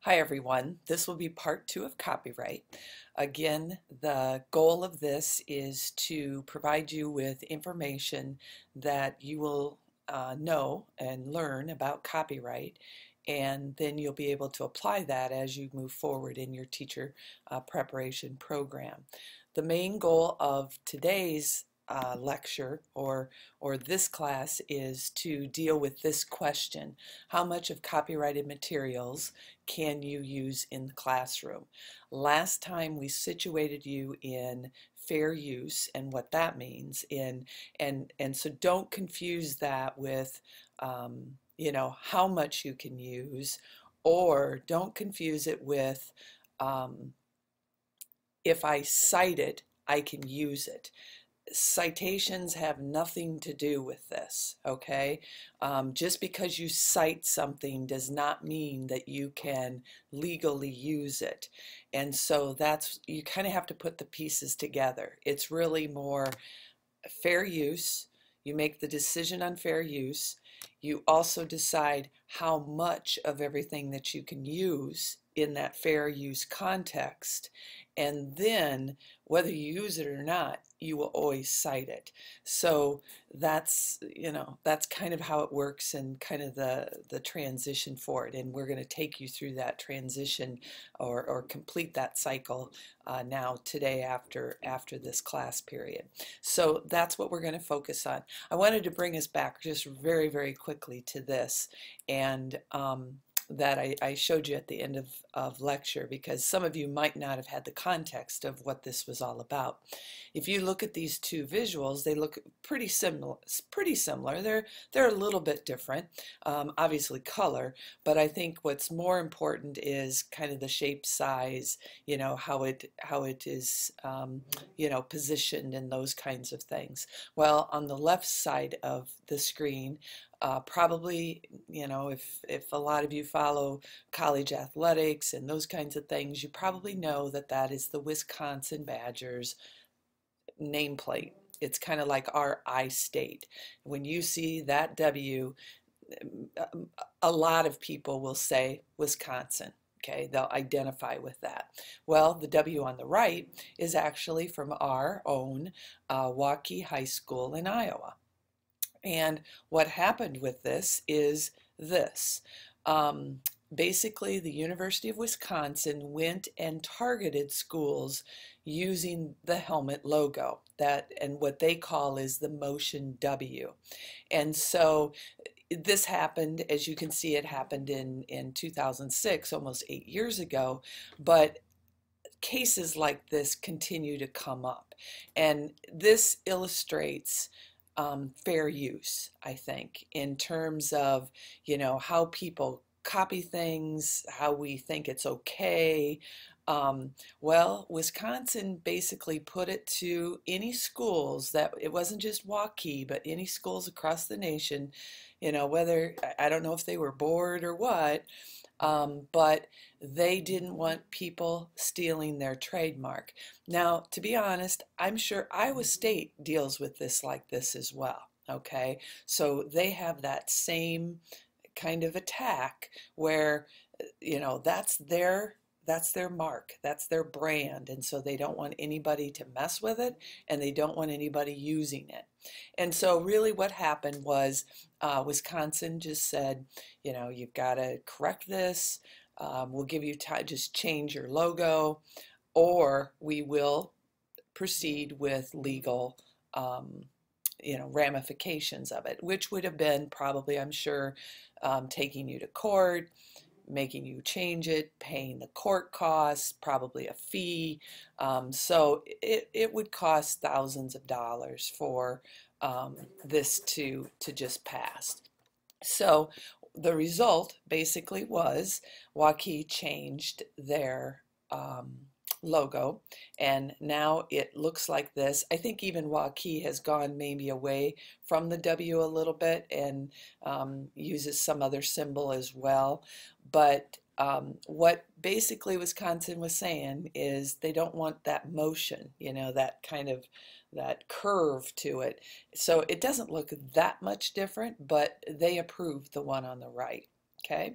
Hi everyone, this will be part 2 of copyright. Again, the goal of this is to provide you with information that you will know and learn about copyright, and then you'll be able to apply that as you move forward in your teacher preparation program. The main goal of today's lecture or this class is to deal with this question: how much of copyrighted materials can you use in the classroom? Last time we situated you in fair use and what that means and so don't confuse that with how much you can use, or don't confuse it with if I cite it I can use it. Citations have nothing to do with this, okay? Just because you cite something does not mean that you can legally use it. And so you kind of have to put the pieces together. It's really more fair use. You make the decision on fair use. You also decide how much of everything that you can use in that fair use context. And then whether you use it or not, you will always cite it. So that's kind of how it works, and kind of the transition for it. And we're going to take you through that transition or complete that cycle now today after this class period. So that's what we're going to focus on. I wanted to bring us back just very, very quickly to this, and that I showed you at the end of lecture, because some of you might not have had the context of what this was all about. If you look at these two visuals, they look pretty similar. They're a little bit different, obviously color, but I think what's more important is kind of the shape, size, how it is positioned, and those kinds of things. Well, on the left side of the screen, probably, if a lot of you follow college athletics and those kinds of things, you probably know that that is the Wisconsin Badgers nameplate. It's kind of like our I-state. When you see that W, a lot of people will say Wisconsin. Okay, they'll identify with that. Well, the W on the right is actually from our own Waukee High School in Iowa. And what happened with this is this. Basically, the University of Wisconsin went and targeted schools using the helmet logo, and what they call is the motion W. And so this happened, as you can see, it happened in 2006, almost 8 years ago, but cases like this continue to come up. And this illustrates fair use, I think, in terms of, how people copy things, how we think it's okay. Well, Wisconsin basically put it to any schools, that it wasn't just Waukee, but any schools across the nation, whether, I don't know if they were bored or what, but they didn't want people stealing their trademark. Now, to be honest, I'm sure Iowa State deals with this like this as well, okay? So they have that same kind of attack where, that's their mark, that's their brand, and so they don't want anybody to mess with it, and they don't want anybody using it. And so really what happened was Wisconsin just said, you've got to correct this. We'll give you time, just change your logo, or we will proceed with legal ramifications of it, which would have been probably, I'm sure, taking you to court, making you change it, paying the court costs, probably a fee. So it would cost thousands of dollars for this to just pass. So the result basically was Waukee changed their logo, and now it looks like this. I think even Waukee has gone maybe away from the W a little bit and uses some other symbol as well. But what basically Wisconsin was saying is they don't want that motion, that kind of that curve to it. So it doesn't look that much different, but they approved the one on the right. Okay,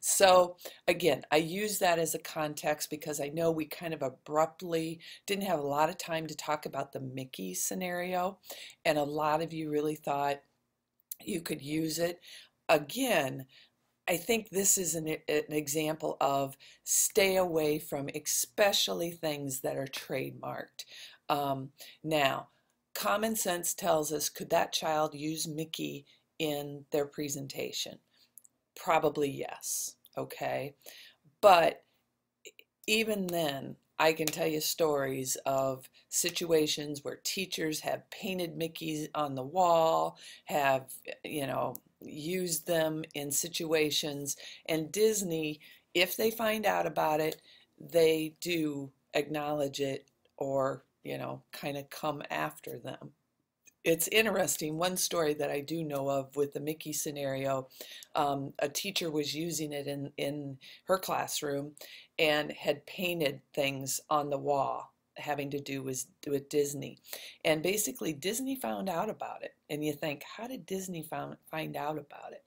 so again, I use that as a context because I know we kind of abruptly didn't have a lot of time to talk about the Mickey scenario, and a lot of you really thought you could use it. Again, I think this is an example of stay away from especially things that are trademarked. Now, common sense tells us, could that child use Mickey in their presentation? Probably yes, okay? But even then, I can tell you stories of situations where teachers have painted Mickeys on the wall, have, used them in situations, and Disney, if they find out about it, they do acknowledge it or, kind of come after them. It's interesting, one story that I do know of with the Mickey scenario, a teacher was using it in her classroom and had painted things on the wall having to do with Disney. And basically Disney found out about it. And you think, how did Disney find out about it?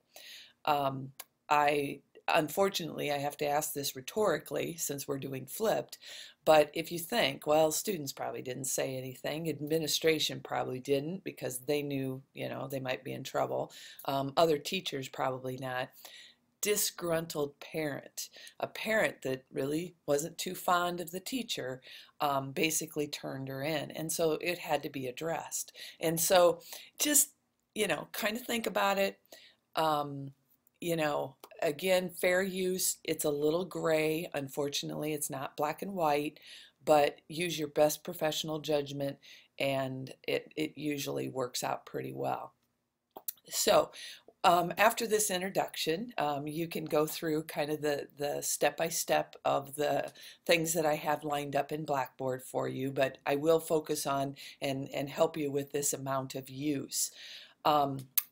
I Unfortunately, I have to ask this rhetorically since we're doing flipped, but if you think, well, students probably didn't say anything, administration probably didn't because they knew, they might be in trouble. Other teachers probably not. Disgruntled parent, a parent that really wasn't too fond of the teacher, basically turned her in, and so it had to be addressed. And so just, kind of think about it. Um, Again, fair use, it's a little gray. Unfortunately, it's not black and white, but use your best professional judgment and it usually works out pretty well. So after this introduction, you can go through kind of the step-by-step of the things that I have lined up in Blackboard for you, but I will focus on and help you with this amount of use.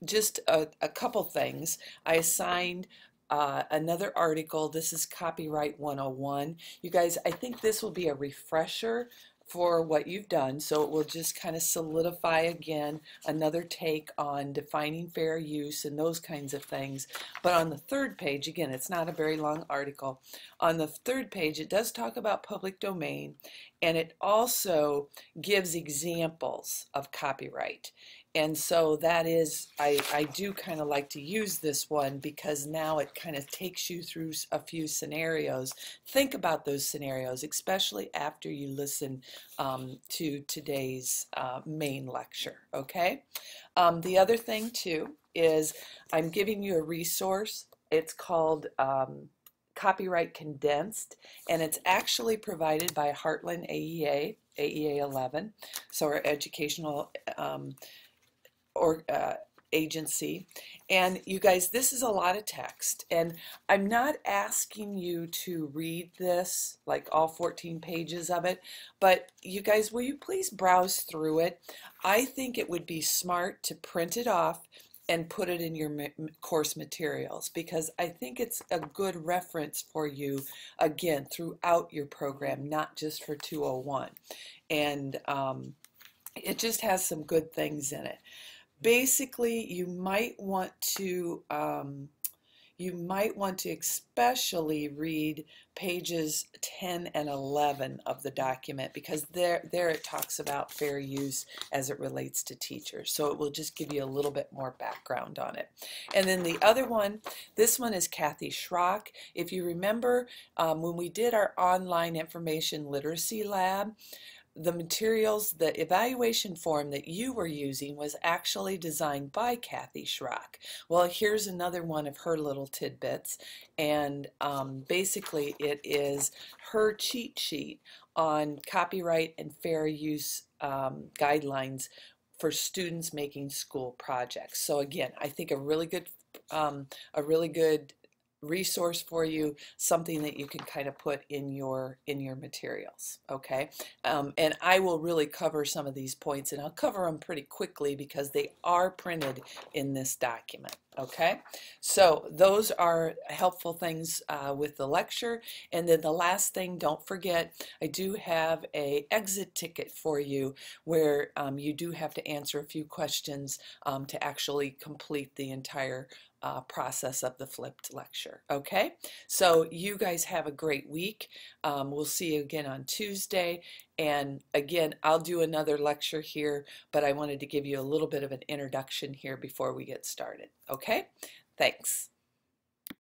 Just a couple things. I assigned another article. This is Copyright 101. You guys, I think this will be a refresher for what you've done, so it will just kind of solidify again another take on defining fair use and those kinds of things. But on the third page, again, it's not a very long article. On the third page, it does talk about public domain, and it also gives examples of copyright. And so that is, I do kind of like to use this one because now it kind of takes you through a few scenarios. Think about those scenarios, especially after you listen to today's main lecture, okay? The other thing too is I'm giving you a resource. It's called Copyright Condensed, and it's actually provided by Heartland AEA, AEA 11, so our educational agency. And you guys, this is a lot of text, and I'm not asking you to read this, like all 14 pages of it, but you guys, will you please browse through it? I think it would be smart to print it off and put it in your course materials because I think it's a good reference for you, again, throughout your program, not just for 201. And it just has some good things in it. Basically, you might want to especially read pages 10 and 11 of the document because there it talks about fair use as it relates to teachers. So it will just give you a little bit more background on it. And then the other one, this one is Kathy Schrock. If you remember when we did our online information literacy lab, the materials, the evaluation form that you were using was actually designed by Kathy Schrock. Well, here's another one of her little tidbits, and basically it is her cheat sheet on copyright and fair use guidelines for students making school projects. So again, I think a really good resource for you, something that you can kind of put in your materials, okay? And I will really cover some of these points, and I'll cover them pretty quickly because they are printed in this document, okay? So those are helpful things with the lecture. And then the last thing, don't forget, I do have an exit ticket for you where you do have to answer a few questions to actually complete the entire process of the flipped lecture. Okay, so you guys have a great week. We'll see you again on Tuesday. And again, I'll do another lecture here, but I wanted to give you a little bit of an introduction here before we get started. Okay, thanks.